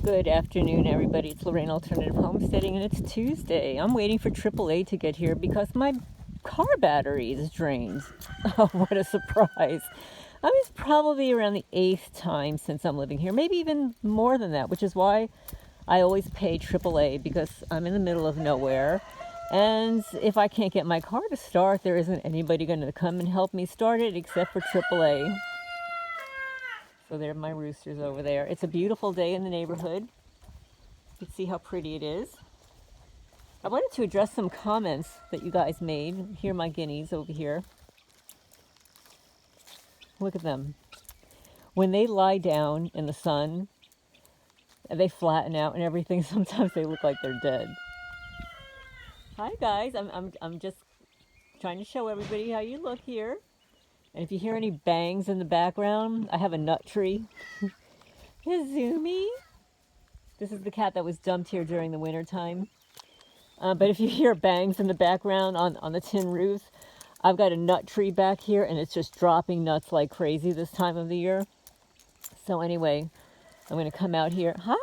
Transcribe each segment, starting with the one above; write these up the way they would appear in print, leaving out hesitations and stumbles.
Good afternoon, everybody. It's Lorraine Alternative Homesteading, and it's Tuesday. I'm waiting for AAA to get here because my car battery is drained. Oh, what a surprise. I was probably around the 8th time since I'm living here, maybe even more than that, which is why I always pay AAA, because I'm in the middle of nowhere. And if I can't get my car to start, there isn't anybody going to come and help me start it except for AAA. So there are my roosters over there. It's a beautiful day in the neighborhood. You can see how pretty it is. I wanted to address some comments that you guys made. Here are my guineas over here. Look at them. When they lie down in the sun, they flatten out and everything. Sometimes they look like they're dead. Hi guys, I'm just trying to show everybody how you look here. And if you hear any bangs in the background, I have a nut tree. Izumi. This is the cat that was dumped here during the winter time. But if you hear bangs in the background on the tin roof, I've got a nut tree back here, and it's just dropping nuts like crazy this time of the year. So anyway, I'm going to come out here. Hi!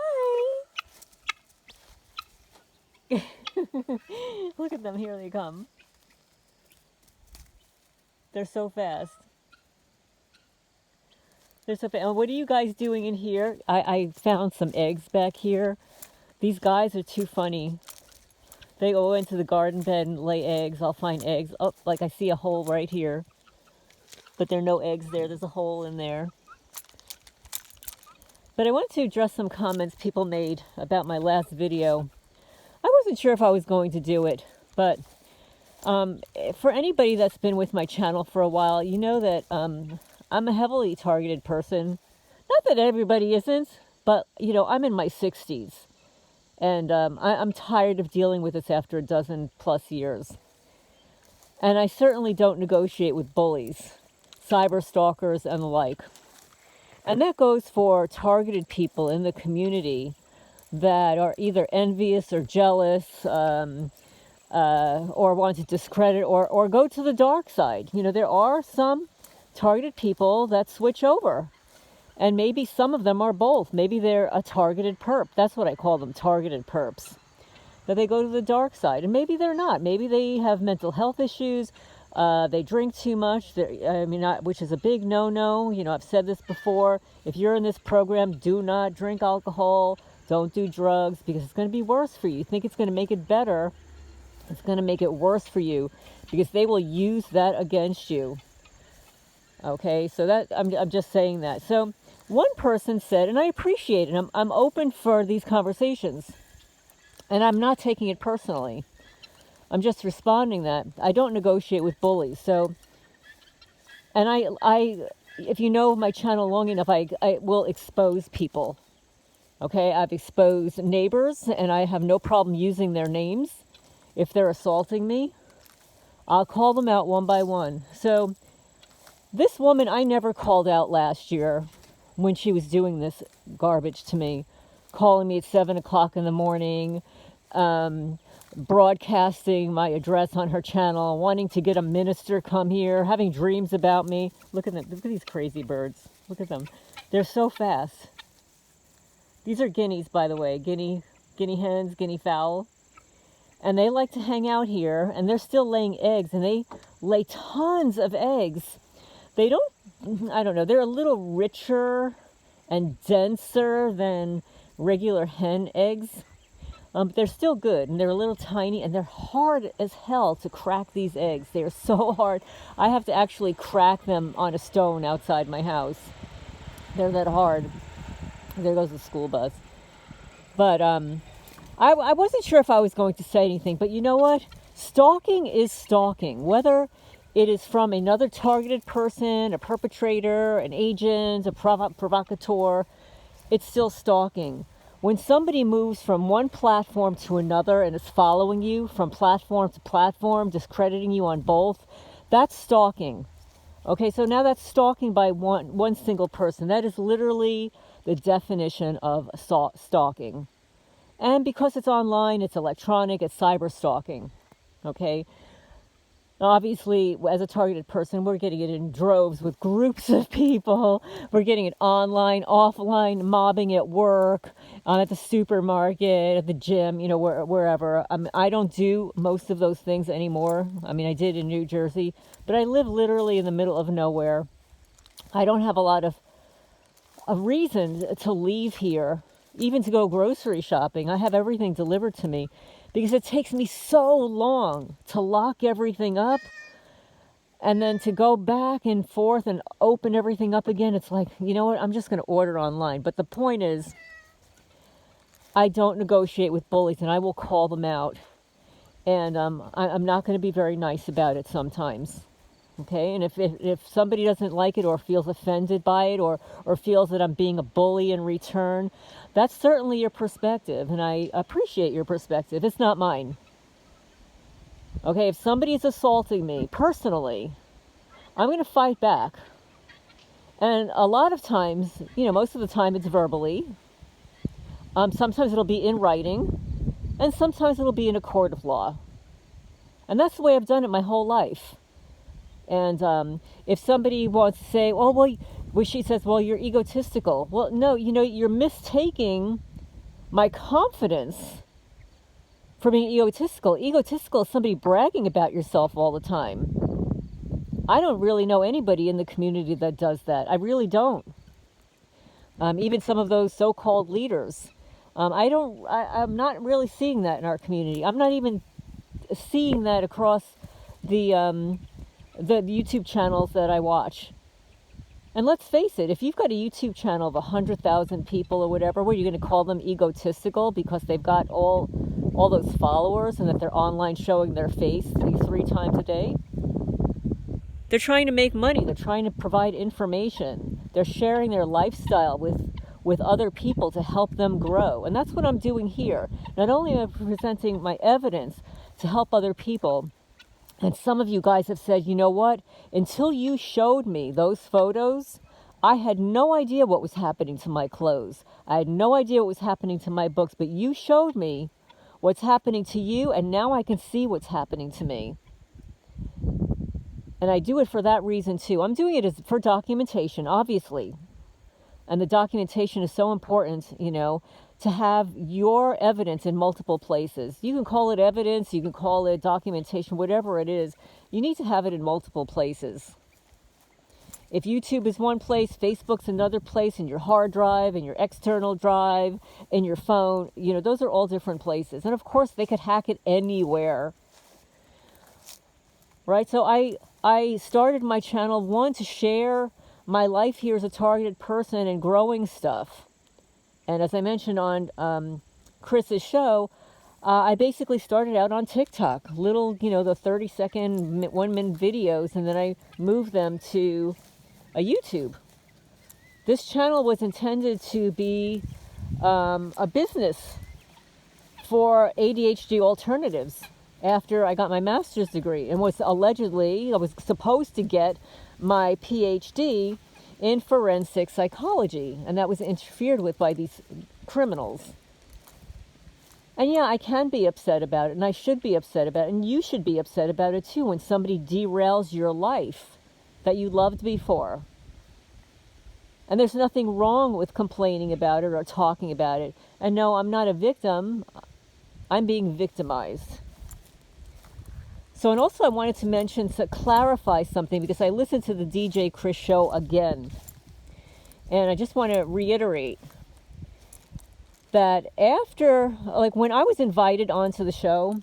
Look at them. Here they come. They're so fast. They're so fast. And what are you guys doing in here? I found some eggs back here. These guys are too funny. They go into the garden bed and lay eggs. I'll find eggs. Oh, like I see a hole right here. But there are no eggs there. There's a hole in there. But I wanted to address some comments people made about my last video. I wasn't sure if I was going to do it, but for anybody that's been with my channel for a while, you know that I'm a heavily targeted person. Not that everybody isn't, but, you know, I'm in my 60s. And I'm tired of dealing with this after a dozen plus years. And I certainly don't negotiate with bullies, cyber stalkers, and the like. And that goes for targeted people in the community that are either envious or jealous, or want to discredit or go to the dark side. You know, there are some targeted people that switch over. And maybe some of them are both. Maybe they're a targeted perp. That's what I call them, targeted perps. That they go to the dark side. And maybe they're not. Maybe they have mental health issues. They drink too much. Which is a big no-no. You know, I've said this before. If you're in this program, do not drink alcohol. Don't do drugs, because it's going to be worse for you. You think it's going to make it better. It's going to make it worse for you, because they will use that against you. Okay, so that I'm just saying that. So one person said, and I appreciate it, I'm open for these conversations, and I'm not taking it personally. I'm just responding that I don't negotiate with bullies. So, and I if you know my channel long enough, I will expose people. Okay, I've exposed neighbors, and I have no problem using their names. If they're assaulting me, I'll call them out one by one. So this woman I never called out last year when she was doing this garbage to me, calling me at 7 o'clock in the morning, broadcasting my address on her channel, wanting to get a minister come here, having dreams about me. Look at them. Look at these crazy birds. Look at them. They're so fast. These are guineas, by the way, guinea hens, guinea fowl. And they like to hang out here, and they're still laying eggs, and they lay tons of eggs. They don't, I don't know, they're a little richer and denser than regular hen eggs. But they're still good, and they're a little tiny, and they're hard as hell to crack these eggs. They're so hard. I have to actually crack them on a stone outside my house. They're that hard. There goes the school bus. But I wasn't sure if I was going to say anything, but you know what? Stalking is stalking. Whether it is from another targeted person, a perpetrator, an agent, a provocateur, it's still stalking. When somebody moves from one platform to another and is following you from platform to platform, discrediting you on both, that's stalking. Okay, so now that's stalking by one single person. That is literally the definition of stalking. And because it's online, it's electronic, it's cyber stalking. Okay? Obviously, as a targeted person, we're getting it in droves with groups of people. We're getting it online, offline, mobbing at work, at the supermarket, at the gym, wherever. I don't do most of those things anymore. I mean, I did in New Jersey, but I live literally in the middle of nowhere. I don't have a lot of a reason to leave here, even to go grocery shopping. I have everything delivered to me because it takes me so long to lock everything up and then to go back and forth and open everything up again. It's like, you know what, I'm just going to order online. But the point is, I don't negotiate with bullies, and I will call them out. And I'm not going to be very nice about it sometimes. Okay, and if somebody doesn't like it or feels offended by it or feels that I'm being a bully in return, that's certainly your perspective, and I appreciate your perspective. It's not mine. Okay, if somebody is assaulting me personally, I'm going to fight back. And a lot of times, most of the time it's verbally. Sometimes it'll be in writing, and sometimes it'll be in a court of law. And that's the way I've done it my whole life. And if somebody wants to say, well, she says, well, you're egotistical. Well, no, you're mistaking my confidence for being egotistical. Egotistical is somebody bragging about yourself all the time. I don't really know anybody in the community that does that. I really don't. Even some of those so-called leaders. I'm not really seeing that in our community. I'm not even seeing that across the YouTube channels that I watch. And let's face it, if you've got a YouTube channel of 100,000 people or whatever, what are you going to call them, egotistical because they've got all those followers and that they're online showing their face 3 times a day? They're trying to make money. They're trying to provide information. They're sharing their lifestyle with other people to help them grow. And that's what I'm doing here. Not only am I presenting my evidence to help other people, and some of you guys have said, you know what? Until you showed me those photos, I had no idea what was happening to my clothes. I had no idea what was happening to my books, but you showed me what's happening to you, and now I can see what's happening to me. And I do it for that reason too. I'm doing it for documentation, obviously. And the documentation is so important, to have your evidence in multiple places. You can call it evidence, you can call it documentation, whatever it is. You need to have it in multiple places. If YouTube is one place, Facebook's another place, and your hard drive, and your external drive, and your phone, those are all different places. And of course, they could hack it anywhere. Right? So I started my channel, one, to share my life here as a targeted person and growing stuff. And as I mentioned on Chris's show, I basically started out on TikTok, little, the 30-second, 1-minute videos, and then I moved them to a YouTube. This channel was intended to be a business for ADHD alternatives after I got my master's degree, and I was supposed to get my PhD in forensic psychology, and that was interfered with by these criminals. And yeah, I can be upset about it, and I should be upset about it, and you should be upset about it too when somebody derails your life that you loved before. And there's nothing wrong with complaining about it or talking about it. And no, I'm not a victim. I'm being victimized. So, and also I wanted to mention, to clarify something, because I listened to the DJ Chris show again. And I just want to reiterate that when I was invited onto the show,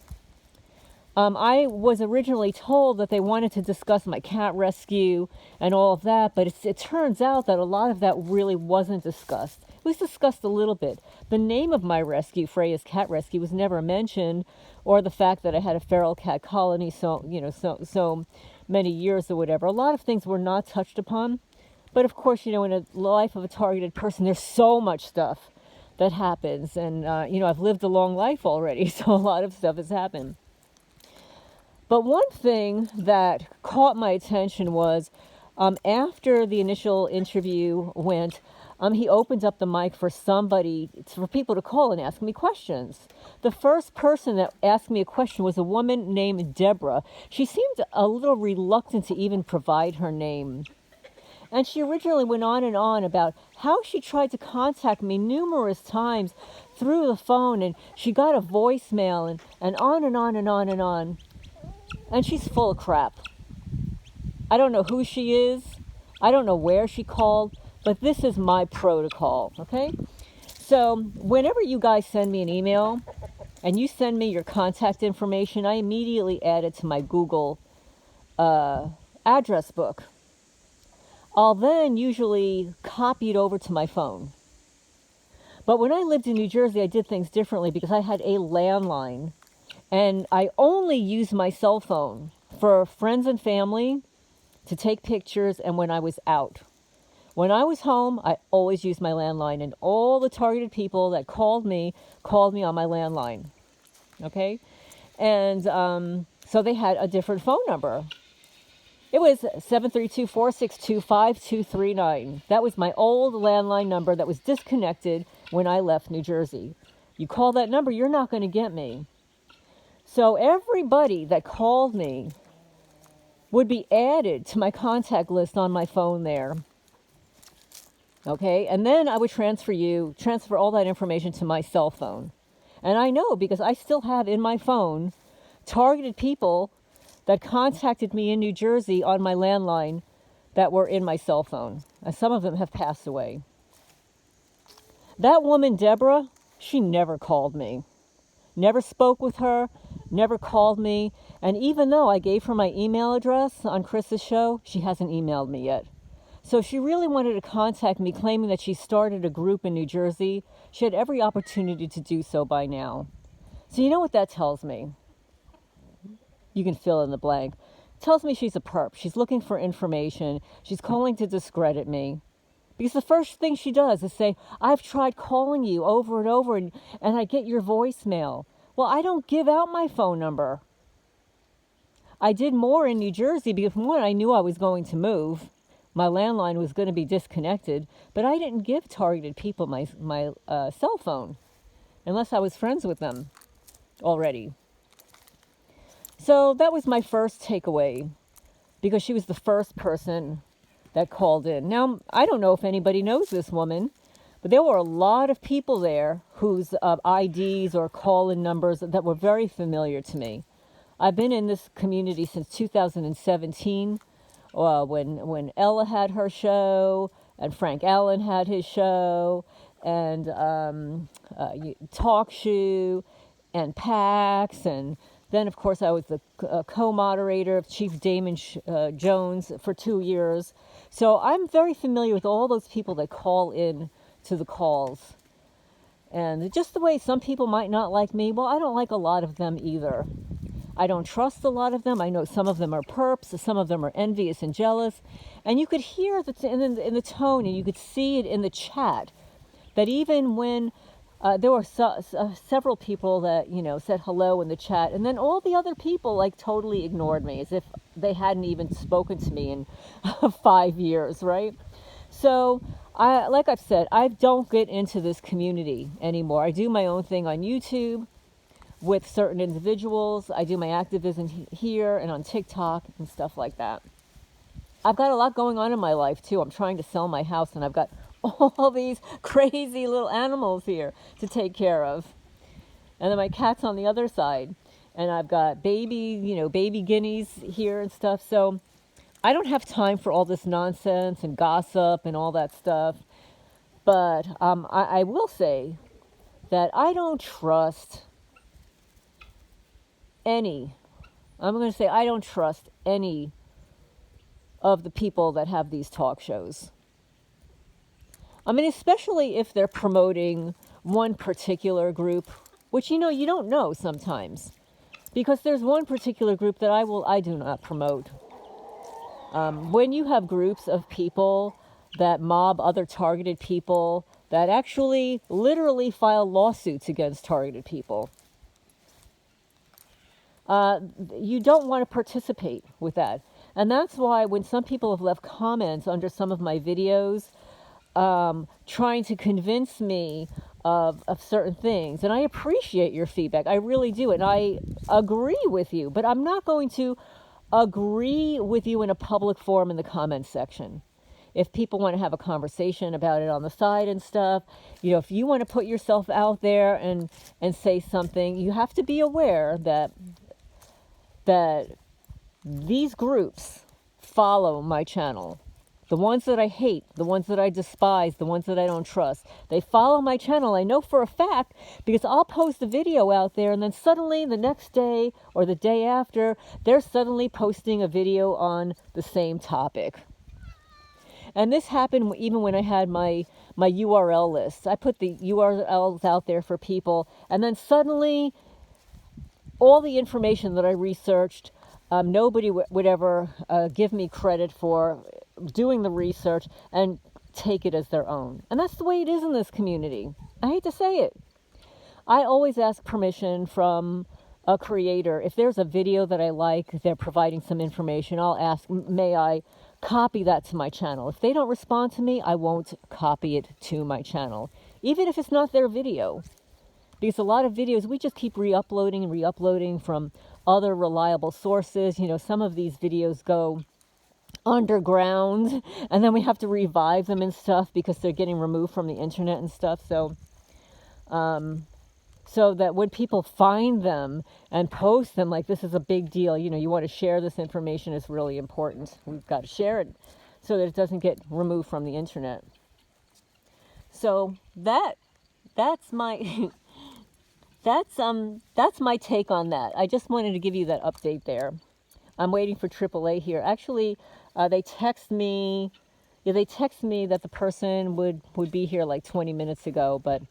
I was originally told that they wanted to discuss my cat rescue and all of that, but it turns out that a lot of that really wasn't discussed. It was discussed a little bit. The name of my rescue, Freya's Cat Rescue, was never mentioned, or the fact that I had a feral cat colony so many years or whatever. A lot of things were not touched upon. But of course, in a life of a targeted person, there's so much stuff that happens. And, I've lived a long life already, so a lot of stuff has happened. But one thing that caught my attention was after the initial interview went, he opened up the mic for for people to call and ask me questions. The first person that asked me a question was a woman named Deborah. She seemed a little reluctant to even provide her name. And she originally went on and on about how she tried to contact me numerous times through the phone, and she got a voicemail, and on and on and on and on. And she's full of crap. I don't know who she is. I don't know where she called, but this is my protocol, okay? So whenever you guys send me an email and you send me your contact information, I immediately add it to my Google address book. I'll then usually copy it over to my phone. But when I lived in New Jersey, I did things differently because I had a landline. And I only used my cell phone for friends and family to take pictures and when I was out. When I was home, I always used my landline. And all the targeted people that called me on my landline. Okay? And so they had a different phone number. It was 732-462-5239. That was my old landline number that was disconnected when I left New Jersey. You call that number, you're not going to get me. So everybody that called me would be added to my contact list on my phone there. Okay? And then I would transfer all that information to my cell phone. And I know because I still have in my phone targeted people that contacted me in New Jersey on my landline that were in my cell phone. And some of them have passed away. That woman, Deborah, she never called me. Never spoke with her, never called me. And even though I gave her my email address on Chris's show, she hasn't emailed me yet. So she really wanted to contact me, claiming that she started a group in New Jersey. She had every opportunity to do so by now. So you know what that tells me? You can fill in the blank. It tells me she's a perp. She's looking for information. She's calling to discredit me. Because the first thing she does is say, I've tried calling you over and over and I get your voicemail. Well, I don't give out my phone number. I did more in New Jersey because, one, I knew I was going to move. My landline was going to be disconnected. But I didn't give targeted people my cell phone unless I was friends with them already. So that was my first takeaway because she was the first person that called in. Now, I don't know if anybody knows this woman, but there were a lot of people there whose IDs or call-in numbers that were very familiar to me. I've been in this community since 2017 when Ella had her show and Frank Allen had his show and Talk Shoe and PAX, and then, of course, I was the co-moderator of Chief Damon Jones for 2 years. So I'm very familiar with all those people that call in to the calls. And just the way some people might not like me, well, I don't like a lot of them either. I don't trust a lot of them. I know some of them are perps, some of them are envious and jealous. And you could hear that in the tone, and you could see it in the chat, that even when there were several people that, said hello in the chat, and then all the other people totally ignored me as if they hadn't even spoken to me in 5 years, right? So, like I've said, I don't get into this community anymore. I do my own thing on YouTube with certain individuals. I do my activism here and on TikTok and stuff like that. I've got a lot going on in my life, too. I'm trying to sell my house, and I've got all these crazy little animals here to take care of. And then my cat's on the other side. And I've got baby guineas here and stuff. So I don't have time for all this nonsense and gossip and all that stuff. But I will say that I don't trust any of the people that have these talk shows. I mean, especially if they're promoting one particular group, which, you don't know sometimes. Because there's one particular group that I do not promote. When you have groups of people that mob other targeted people, that actually literally file lawsuits against targeted people, you don't want to participate with that. And that's why when some people have left comments under some of my videos, trying to convince me of certain things. And I appreciate your feedback. I really do. And I agree with you. But I'm not going to agree with you in a public forum in the comments section. If people want to have a conversation about it on the side and stuff, if you want to put yourself out there and say something, you have to be aware that these groups follow my channel. The ones that I hate, the ones that I despise, the ones that I don't trust, they follow my channel. I know for a fact because I'll post a video out there and then suddenly the next day or the day after, they're suddenly posting a video on the same topic. And this happened even when I had my URL list. I put the URLs out there for people, and then suddenly all the information that I researched, nobody would ever give me credit for doing the research and take it as their own. And that's the way it is in this community. I hate to say it. I always ask permission from a creator. If there's a video that I like, they're providing some information, I'll ask, may I copy that to my channel? If they don't respond to me, I won't copy it to my channel, even if it's not their video. Because a lot of videos, we just keep re-uploading and re-uploading from other reliable sources. Some of these videos go underground, and then we have to revive them and stuff because they're getting removed from the internet and stuff. So that when people find them and post them, like, this is a big deal. You want to share this information, is really important. We've got to share it so that it doesn't get removed from the internet. So that's my that's my take on that. I just wanted to give you that update there. I'm waiting for AAA here. Actually, they text me that the person would be here like 20 minutes ago, but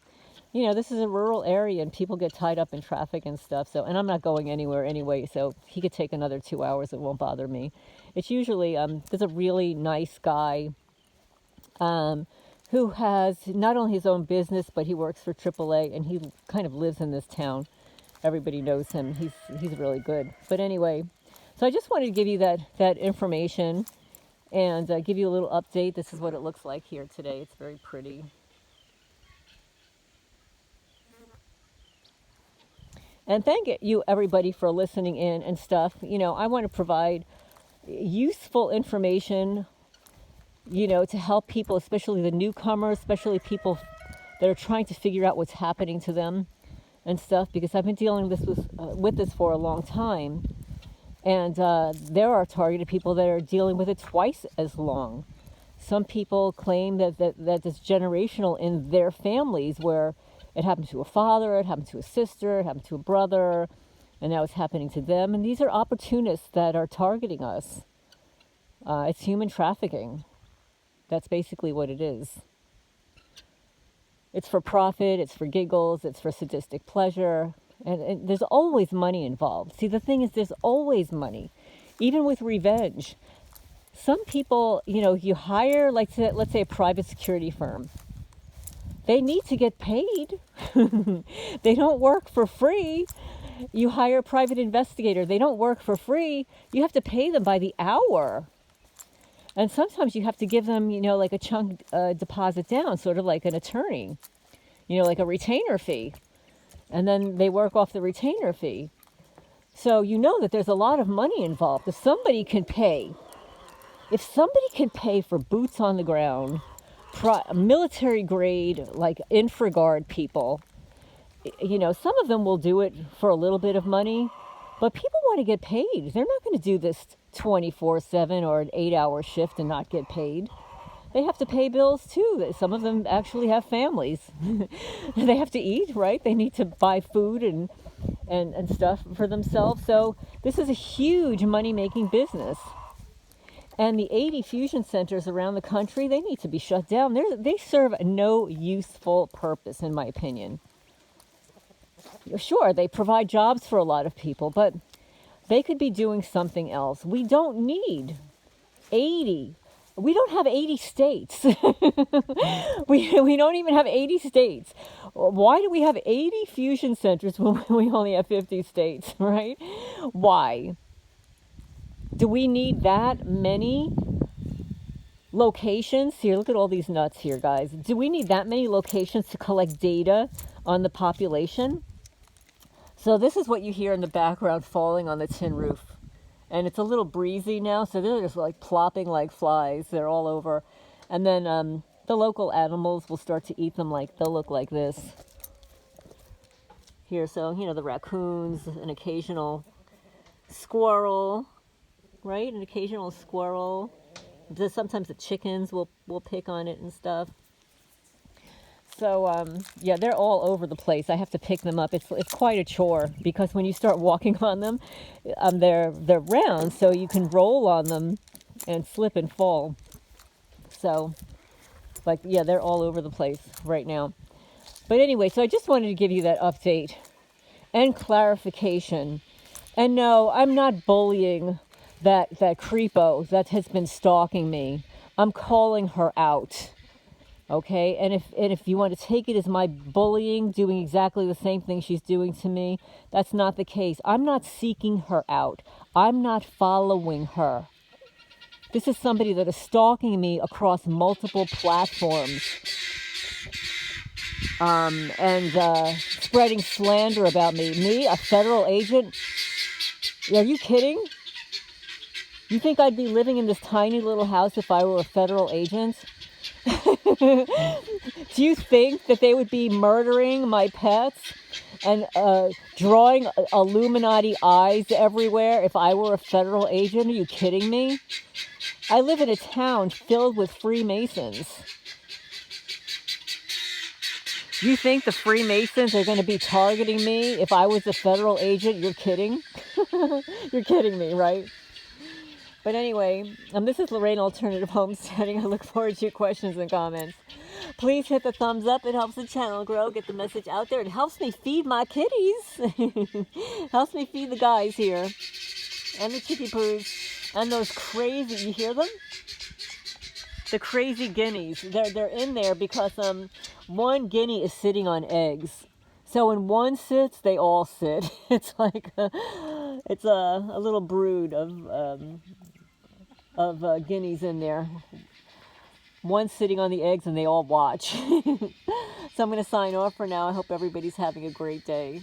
this is a rural area and people get tied up in traffic and stuff. So, and I'm not going anywhere anyway, so he could take another 2 hours. It won't bother me. It's usually, there's a really nice guy who has not only his own business, but he works for AAA and he kind of lives in this town. Everybody knows him. He's really good. But anyway, so I just wanted to give you that information and give you a little update. This is what it looks like here today. It's very pretty. And thank you, everybody, for listening in and stuff. I want to provide useful information, to help people, especially the newcomers, especially people that are trying to figure out what's happening to them and stuff, because I've been dealing with this for a long time. And there are targeted people that are dealing with it twice as long. Some people claim that it's generational in their families, where it happened to a father, it happened to a sister, it happened to a brother, and now it's happening to them. And these are opportunists that are targeting us. It's human trafficking. That's basically what it is. It's for profit, it's for giggles, it's for sadistic pleasure, and there's always money involved. See, the thing is, there's always money, even with revenge. Some people, you hire, let's say a private security firm. They need to get paid. They don't work for free. You hire a private investigator. They don't work for free. You have to pay them by the hour. And sometimes you have to give them, like a chunk deposit down, sort of like an attorney, like a retainer fee. And then they work off the retainer fee. So that there's a lot of money involved. If somebody can pay for boots on the ground, military grade, like infraguard people, some of them will do it for a little bit of money, but people want to get paid. They're not going to do this 24/7 or an 8-hour shift and not get paid. They have to pay bills too. Some of them actually have families. They have to eat, right? They need to buy food and stuff for themselves. So this is a huge money-making business. And the 80 fusion centers around the country, they need to be shut down. They serve no useful purpose, in my opinion. Sure, they provide jobs for a lot of people, but they could be doing something else. We don't need 80. We don't have 80 states. we don't even have 80 states. Why do we have 80 fusion centers when we only have 50 states, right? Why? Do we need that many locations. Here, look at all these nuts here, guys. Do we need that many locations to collect data on the population? So this is what you hear in the background falling on the tin roof. And it's a little breezy now, so they're just like plopping like flies. They're all over. And then the local animals will start to eat them. Like, they'll look like this. Here, so, you know, the raccoons, an occasional squirrel, right? An occasional squirrel. Sometimes the chickens will pick on it and stuff. So, yeah, they're all over the place. I have to pick them up. It's quite a chore, because when you start walking on them, they're round, so you can roll on them and slip and fall. So, like, yeah, they're all over the place right now. But anyway, so I just wanted to give you that update and clarification. And no, I'm not bullying that creepo that has been stalking me. I'm calling her out. Okay, and if you want to take it as my bullying, doing exactly the same thing she's doing to me, that's not the case. I'm not seeking her out. I'm not following her. This is somebody that is stalking me across multiple platforms, and spreading slander about me. Me, a federal agent? Are you kidding? You think I'd be living in this tiny little house if I were a federal agent? Do you think that they would be murdering my pets and drawing Illuminati eyes everywhere if I were a federal agent? Are you kidding me? I live in a town filled with Freemasons. Do you think the Freemasons are going to be targeting me if I was a federal agent? You're kidding? You're kidding me, right? But anyway, this is Lorraine Alternative Homesteading. I look forward to your questions and comments. Please hit the thumbs up. It helps the channel grow, get the message out there. It helps me feed my kitties. Helps me feed the guys here. And the chickie poos. And those crazy, you hear them? The crazy guineas. They're in there because one guinea is sitting on eggs. So when one sits, they all sit. It's like it's a little brood of guineas in there. One sitting on the eggs and they all watch. So I'm going to sign off for now. I hope everybody's having a great day.